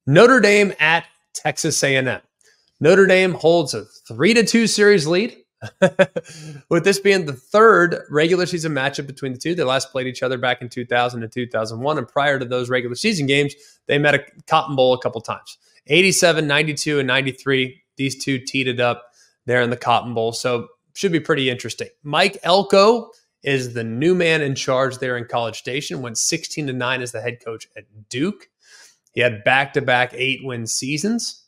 Notre Dame at Texas A&M. Notre Dame holds a 3-2 series lead, with this being the third regular season matchup between the two. They last played each other back in 2000 and 2001, and prior to those regular season games, they met a Cotton Bowl a couple times. 87, 92, and 93, these two teed it up there in the Cotton Bowl, so should be pretty interesting. Mike Elko is the new man in charge there in College Station, went 16-9 as the head coach at Duke. He had back-to-back 8-win seasons.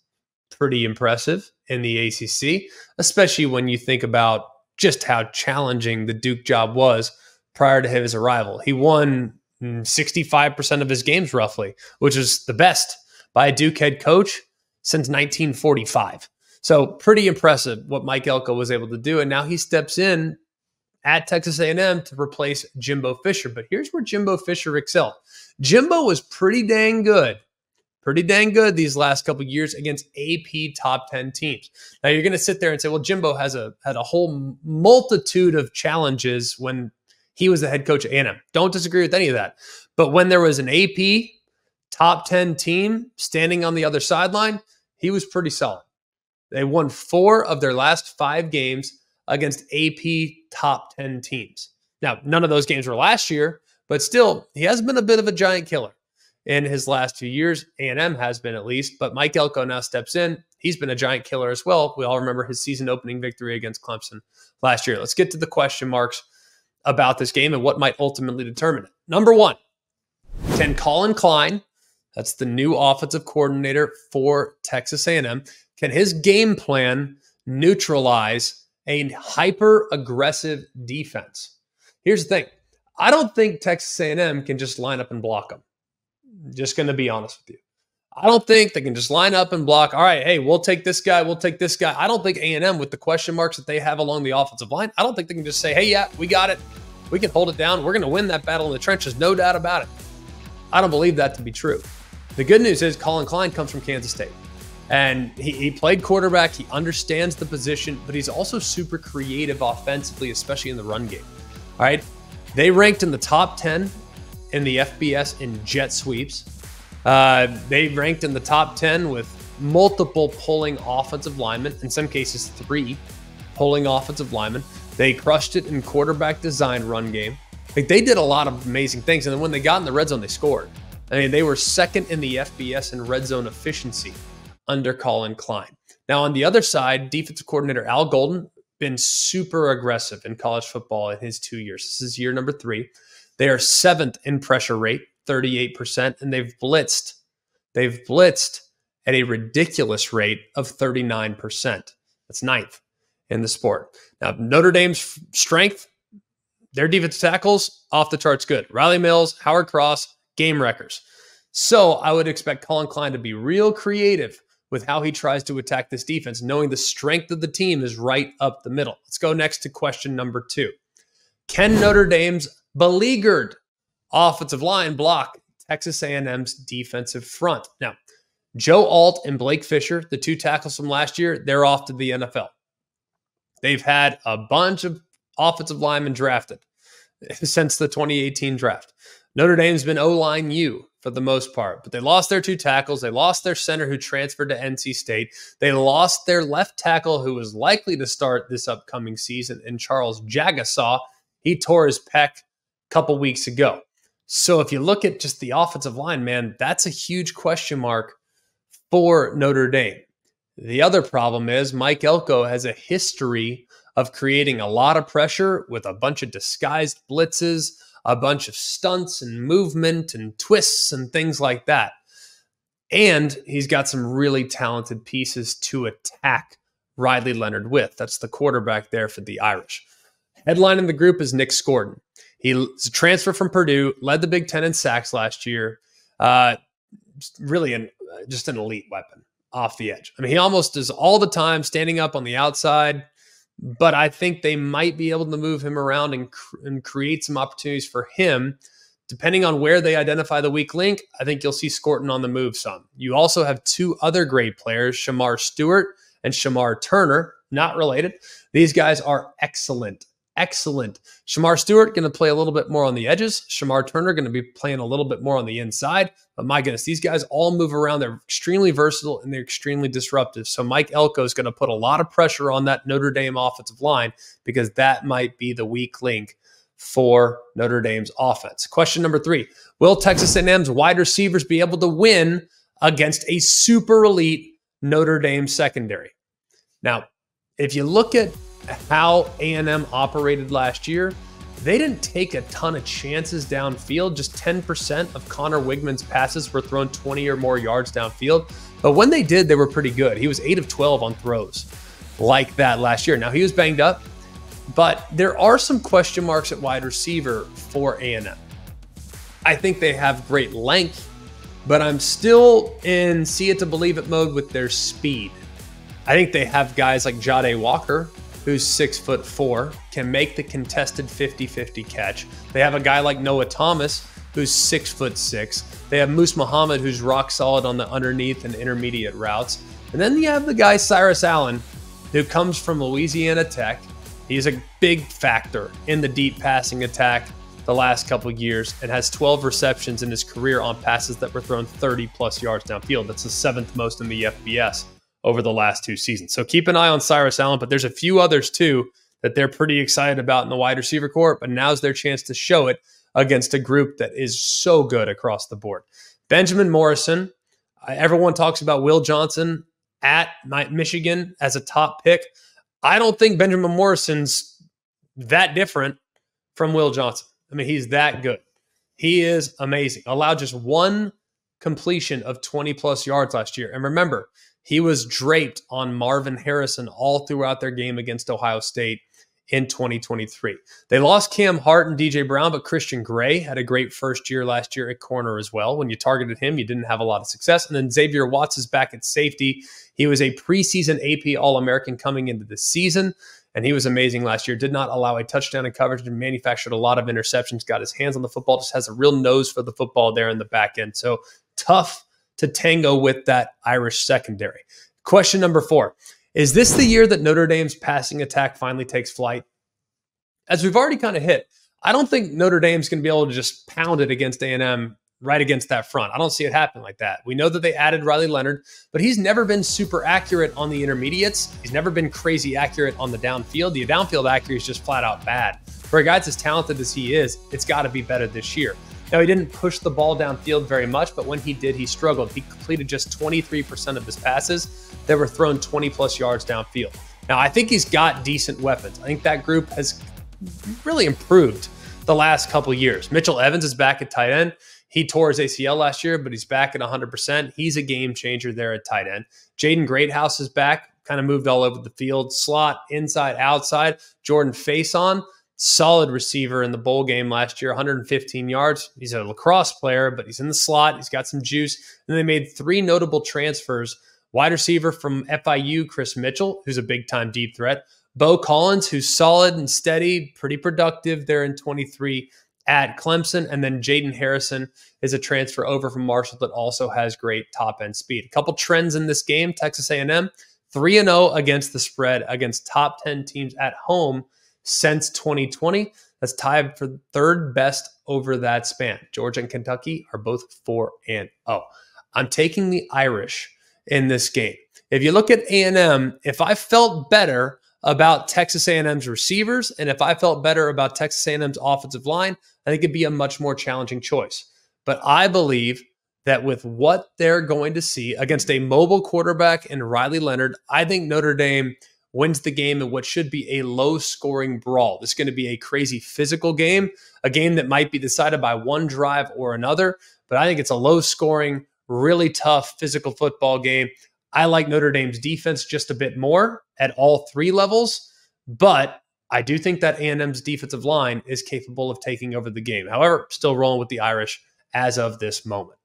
Pretty impressive in the ACC, especially when you think about just how challenging the Duke job was prior to his arrival. He won 65% of his games roughly, which is the best by a Duke head coach since 1945. So pretty impressive what Mike Elko was able to do. And now he steps in at Texas A&M to replace Jimbo Fisher. But here's where Jimbo Fisher excelled. Jimbo was pretty dang good these last couple of years against AP top 10 teams. Now you're going to sit there and say, well, Jimbo had a whole multitude of challenges when he was the head coach at A&M. Don't disagree with any of that. But when there was an AP top 10 team standing on the other sideline, he was pretty solid. They won 4 of their last 5 games against AP top 10 teams. Now, none of those games were last year, but still, he has been a bit of a giant killer in his last 2 years. A&M has been, at least, but Mike Elko now steps in. He's been a giant killer as well. We all remember his season opening victory against Clemson last year. Let's get to the question marks about this game and what might ultimately determine it. Number 1, can Colin Klein, that's the new offensive coordinator for Texas A&M, can his game plan neutralize a hyper-aggressive defense? Here's the thing. I don't think Texas A&M can just line up and block them. Just going to be honest with you. I don't think they can just line up and block. All right, hey, we'll take this guy. We'll take this guy. I don't think A&M, with the question marks that they have along the offensive line, I don't think they can just say, hey, yeah, we got it. We can hold it down. We're going to win that battle in the trenches. No doubt about it. I don't believe that to be true. The good news is Colin Klein comes from Kansas State. And he played quarterback. He understands the position, but he's also super creative offensively, especially in the run game. All right. They ranked in the top 10 in the FBS in jet sweeps. They ranked in the top 10 with multiple pulling offensive linemen, in some cases 3 pulling offensive linemen. They crushed it in quarterback design run game. Like, they did a lot of amazing things. And then when they got in the red zone, they scored. I mean, they were second in the FBS in red zone efficiency under Colin Klein. Now, on the other side, defensive coordinator Al Golden been super aggressive in college football in his 2 years. This is year number 3. They are 7th in pressure rate, 38%, and they've blitzed at a ridiculous rate of 39%. That's 9th in the sport. Now, Notre Dame's strength, their defensive tackles, off the charts good. Riley Mills, Howard Cross, game wreckers. So I would expect Colin Klein to be real creative with how he tries to attack this defense, knowing the strength of the team is right up the middle. Let's go next to question number 2. Can Notre Dame's beleaguered offensive line block Texas A&M's defensive front? Now, Joe Alt and Blake Fisher, the 2 tackles from last year, they're off to the NFL. They've had a bunch of offensive linemen drafted since the 2018 draft. Notre Dame's been O-line U for the most part, but they lost their 2 tackles. They lost their center who transferred to NC State. They lost their left tackle who was likely to start this upcoming season, in Charles Jagasaw. He tore his pec a couple weeks ago. So if you look at just the offensive line, man, that's a huge question mark for Notre Dame. The other problem is Mike Elko has a history of creating a lot of pressure with a bunch of disguised blitzes, a bunch of stunts and movement and twists and things like that. And he's got some really talented pieces to attack Riley Leonard with. That's the quarterback there for the Irish. Headlining the group is Nick Scordon. He's a transfer from Purdue, led the Big Ten in sacks last year. Really just an elite weapon off the edge. I mean, he almost is all the time standing up on the outside, but I think they might be able to move him around and create some opportunities for him. Depending on where they identify the weak link, I think you'll see Scordon on the move some. You also have 2 other great players, Shamar Stewart and Shamar Turner, not related. These guys are excellent excellent. Shamar Stewart going to play a little bit more on the edges. Shamar Turner going to be playing a little bit more on the inside. But my goodness, these guys all move around. They're extremely versatile and they're extremely disruptive. So Mike Elko is going to put a lot of pressure on that Notre Dame offensive line because that might be the weak link for Notre Dame's offense. Question number 3, will Texas A&M's wide receivers be able to win against a super elite Notre Dame secondary? Now, if you look at how A&M operated last year, they didn't take a ton of chances downfield. Just 10% of Connor Wigman's passes were thrown 20 or more yards downfield. But when they did, they were pretty good. He was 8 of 12 on throws like that last year. Now, he was banged up, but there are some question marks at wide receiver for A&M. I think they have great length, but I'm still in see it to believe it mode with their speed. I think they have guys like Jahdae Walker, who's 6'4", can make the contested 50-50 catch. They have a guy like Noah Thomas, who's 6'6". They have Moose Muhammad, who's rock solid on the underneath and intermediate routes. And then you have the guy Cyrus Allen, who comes from Louisiana Tech. He's a big factor in the deep passing attack the last couple of years and has 12 receptions in his career on passes that were thrown 30-plus yards downfield. That's the 7th most in the FBS over the last 2 seasons. So keep an eye on Cyrus Allen, but there's a few others too that they're pretty excited about in the wide receiver corps, but now's their chance to show it against a group that is so good across the board. Benjamin Morrison, everyone talks about Will Johnson at Michigan as a top pick. I don't think Benjamin Morrison's that different from Will Johnson. I mean, he's that good. He is amazing. Allowed just 1 completion of 20-plus yards last year. And remember, he was draped on Marvin Harrison all throughout their game against Ohio State in 2023. They lost Cam Hart and DJ Brown, but Christian Gray had a great first year last year at corner as well. When you targeted him, you didn't have a lot of success. And then Xavier Watts is back at safety. He was a preseason AP All-American coming into the season, and he was amazing last year. Did not allow a touchdown in coverage and manufactured a lot of interceptions, got his hands on the football, just has a real nose for the football there in the back end. So tough to tango with that Irish secondary. Question number 4. Is this the year that Notre Dame's passing attack finally takes flight? As we've already kind of hit, I don't think Notre Dame's going to be able to just pound it against A&M right against that front. I don't see it happen like that. We know that they added Riley Leonard, but he's never been super accurate on the intermediates. He's never been crazy accurate on the downfield. The downfield accuracy is just flat out bad. For a guy that's as talented as he is, it's got to be better this year. Now, he didn't push the ball downfield very much, but when he did, he struggled. He completed just 23% of his passes that were thrown 20-plus yards downfield. Now, I think he's got decent weapons. I think that group has really improved the last couple years. Mitchell Evans is back at tight end. He tore his ACL last year, but he's back at 100%. He's a game changer there at tight end. Jaden Greathouse is back, kind of moved all over the field. Slot, inside, outside. Jordan Faison, solid receiver in the bowl game last year, 115 yards. He's a lacrosse player, but he's in the slot. He's got some juice. And they made 3 notable transfers. Wide receiver from FIU, Chris Mitchell, who's a big-time deep threat. Bo Collins, who's solid and steady, pretty productive there in 23 at Clemson. And then Jaden Harrison is a transfer over from Marshall that also has great top-end speed. A couple trends in this game. Texas A&M, 3-0 against the spread against top 10 teams at home since 2020. That's tied for 3rd best over that span. Georgia and Kentucky are both 4-0. I'm taking the Irish in this game. If you look at A&M, if I felt better about Texas A&M's receivers and if I felt better about Texas A&M's offensive line, I think it'd be a much more challenging choice. But I believe that with what they're going to see against a mobile quarterback and Riley Leonard, I think Notre Dame wins the game in what should be a low-scoring brawl. This is going to be a crazy physical game, a game that might be decided by one drive or another, but I think it's a low-scoring, really tough physical football game. I like Notre Dame's defense just a bit more at all 3 levels, but I do think that A&M's defensive line is capable of taking over the game. However, still rolling with the Irish as of this moment.